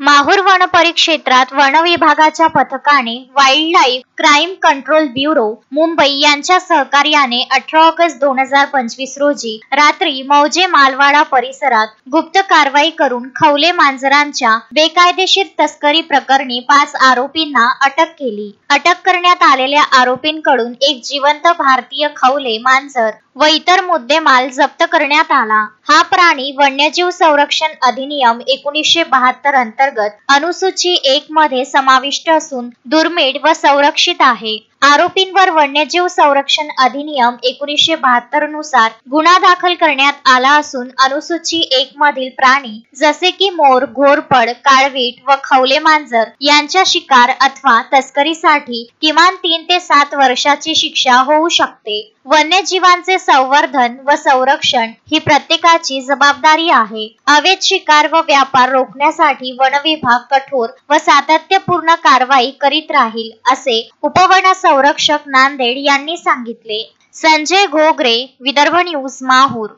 Mahur one परिक्षेत्रात one विभागाच्या पथकाने wild life crime control bureau Mumbai यांच्या सहकार्याने 18 ऑगस्ट 2025 रोजी रात्री मौजे मालवाडा परिसरात गुप्त कारवाई करून खवले मांजरांच्या बेकायदेशीर तस्करी प्रकरणी 5 आरोपींना अटक केली। अटक करण्यात आलेल्या आरोपींकडून एक जिवंत भारतीय खवले मांजर व इतर मुद्देमाल जप्त करण्यात आला। हा प्राणी वन्यजीव संरक्षण अधिनियम 1972 अंतर्गत अनुसूची 1 मध्ये समाविष्ट असून दुर्मिळ व संरक्षित आहे। आरोपींवर वन्यजीव संरक्षण अधिनियम 1972 नुसार गुन्हा दाखल करण्यात आला असून अनुसूची 1 मधील प्राणी जसे की मोर, घोरपड, काळवीट व खवले मांजर यांच्या शिकार अथवा तस्करीसाठी किमान 3 ते 7 वर्षाची शिक्षा होऊ शकते। वन्यजीवांचे संवर्धन व संरक्षण ही प्रत्येकाची जबाबदारी आहे। अवैध शिकार व व्यापार रोखण्यासाठी वन विभाग कठोर व सातत्यपूर्ण कारवाई करीत राहील, असे उपवन संरक्षक नांदेड यांनी सांगितले। संजय घोगरे, विदर्भ न्यूज, माहूर।